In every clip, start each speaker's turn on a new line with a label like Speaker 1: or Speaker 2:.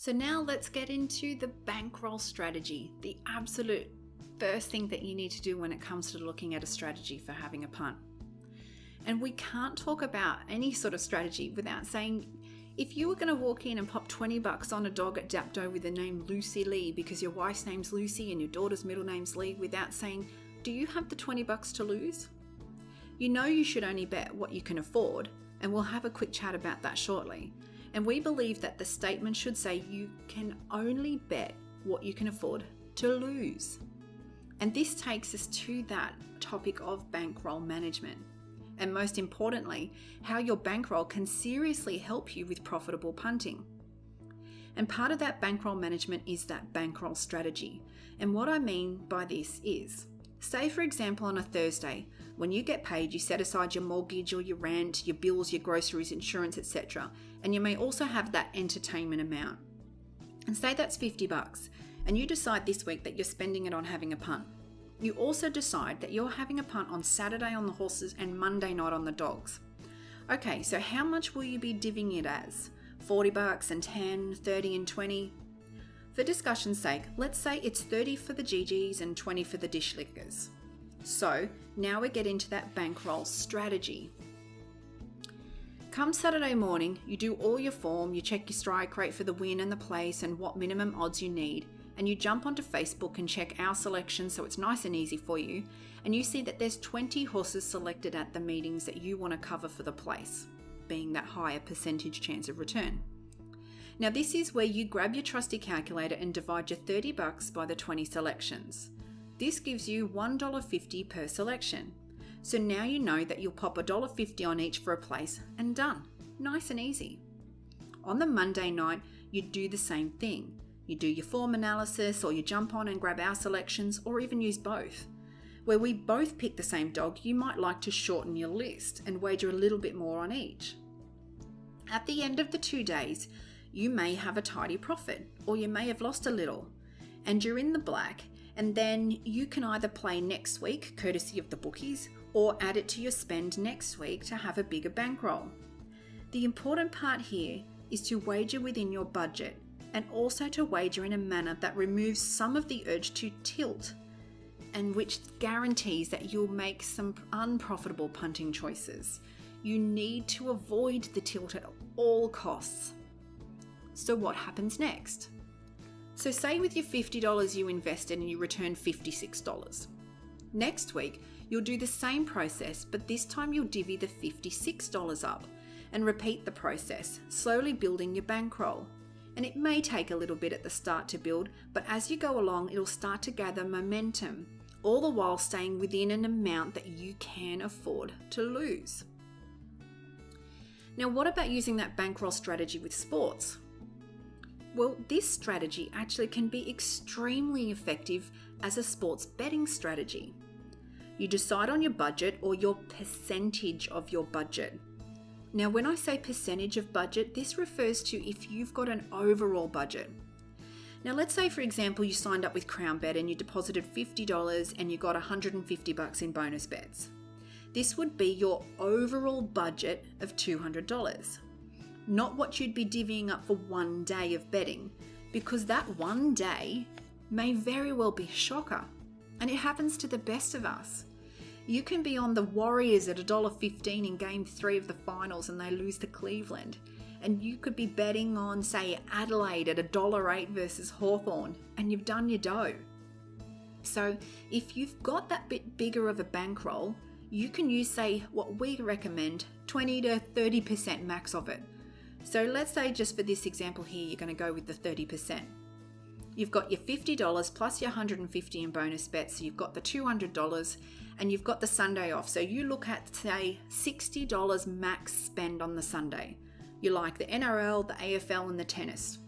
Speaker 1: So now let's get into the bankroll strategy, the absolute first thing that you need to do when it comes to looking at a strategy for having a punt. And we can't talk about any sort of strategy without saying, if you were going to walk in and pop $20 on a dog at Dapto with the name Lucy Lee because your wife's name's Lucy and your daughter's middle name's Lee, without saying, do you have the $20 to lose? You know you should only bet what you can afford, and we'll have a quick chat about that shortly. And we believe that the statement should say you can only bet what you can afford to lose. And this takes us to that topic of bankroll management. And most importantly, how your bankroll can seriously help you with profitable punting. And part of that bankroll management is that bankroll strategy. And what I mean by this is, say for example on a Thursday, when you get paid, you set aside your mortgage or your rent, your bills, your groceries, insurance, etc. And you may also have that entertainment amount. And say that's $50, and you decide this week that you're spending it on having a punt. You also decide that you're having a punt on Saturday on the horses and Monday night on the dogs. Okay, so how much will you be divvying it as? $40 and 10, 30 and 20? For discussion's sake, let's say it's 30 for the GGs and 20 for the dish lickers. So now we get into that bankroll strategy. Come Saturday morning, you do all your form, you check your strike rate for the win and the place and what minimum odds you need, and you jump onto Facebook and check our selection so it's nice and easy for you, and you see that there's 20 horses selected at the meetings that you want to cover for the place, being that higher percentage chance of return. Now this is where you grab your trusty calculator and divide your $30 by the 20 selections. This gives you $1.50 per selection. So now you know that you'll pop $1.50 on each for a place and done. Nice and easy. On the Monday night, you do the same thing. You do your form analysis, or you jump on and grab our selections, or even use both. Where we both pick the same dog, you might like to shorten your list and wager a little bit more on each. At the end of the 2 days, you may have a tidy profit, or you may have lost a little, and you're in the black, and then you can either play next week, courtesy of the bookies, or add it to your spend next week to have a bigger bankroll. The important part here is to wager within your budget, and also to wager in a manner that removes some of the urge to tilt, and which guarantees that you'll make some unprofitable punting choices. You need to avoid the tilt at all costs. So what happens next? So say with your $50 you invested and you return $56. Next week, you'll do the same process, but this time you'll divvy the $56 up and repeat the process, slowly building your bankroll. And it may take a little bit at the start to build, but as you go along, it'll start to gather momentum, all the while staying within an amount that you can afford to lose. Now, what about using that bankroll strategy with sports? Well, this strategy actually can be extremely effective as a sports betting strategy. You decide on your budget or your percentage of your budget. Now, when I say percentage of budget, this refers to if you've got an overall budget. Now, let's say, for example, you signed up with CrownBet and you deposited $50 and you got $150 in bonus bets. This would be your overall budget of $200. Not what you'd be divvying up for 1 day of betting, because that 1 day may very well be a shocker, and it happens to the best of us. You can be on the Warriors at $1.15 in Game 3 of the finals and they lose to Cleveland, and you could be betting on, say, Adelaide at $1.08 versus Hawthorn, and you've done your dough. So if you've got that bit bigger of a bankroll, you can use, say, what we recommend, 20 to 30% max of it. So let's say just for this example here, you're going to go with the 30%. You've got your $50 plus your $150 in bonus bets, so you've got the $200 and you've got the Sunday off. So you look at, say, $60 max spend on the Sunday. You like the NRL, the AFL and the tennis.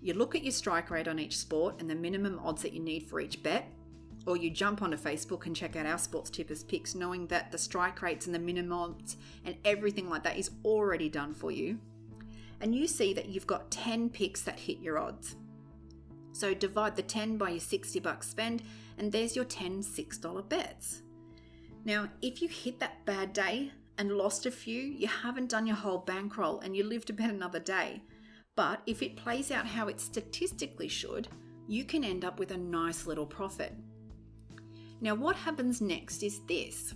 Speaker 1: You look at your strike rate on each sport and the minimum odds that you need for each bet, or you jump onto Facebook and check out our sports tippers picks, knowing that the strike rates and the minimum odds and everything like that is already done for you. And you see that you've got 10 picks that hit your odds. So divide the 10 by your $60 spend, and there's your 10 $6 bets. Now, if you hit that bad day and lost a few, you haven't done your whole bankroll and you live to bet another day. But if it plays out how it statistically should, you can end up with a nice little profit. Now, what happens next is this.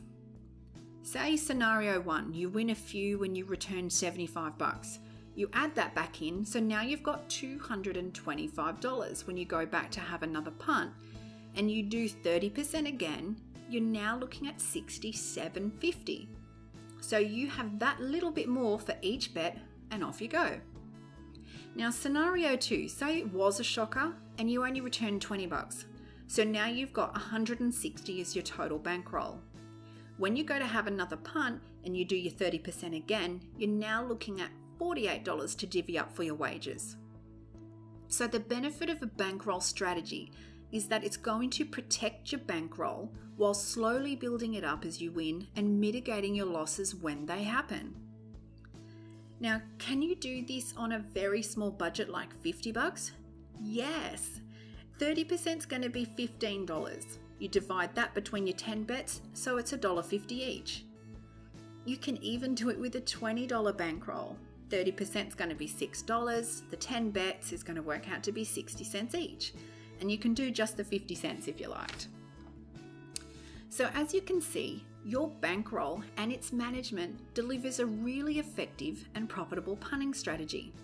Speaker 1: Say scenario 1, you win a few and you return $75. You add that back in, so now you've got $225 when you go back to have another punt, and you do 30% again, you're now looking at $67.50. So you have that little bit more for each bet and off you go. Now scenario 2, say it was a shocker and you only returned $20. So now you've got $160 as your total bankroll. When you go to have another punt and you do your 30% again, you're now looking at $48 to divvy up for your wages. So the benefit of a bankroll strategy is that it's going to protect your bankroll while slowly building it up as you win and mitigating your losses when they happen. Now, can you do this on a very small budget like $50? Yes. 30% is going to be $15. You divide that between your 10 bets, so it's $1.50 each. You can even do it with a $20 bankroll. 30% is going to be $6. The 10 bets is going to work out to be 60 cents each. And you can do just the 50 cents if you liked. So as you can see, your bankroll and its management delivers a really effective and profitable punting strategy.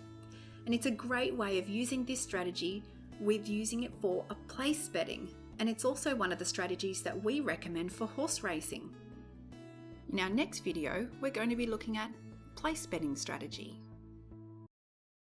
Speaker 1: And it's a great way of using this strategy with using it for a place betting. And it's also one of the strategies that we recommend for horse racing. In our next video, we're going to be looking at place betting strategy.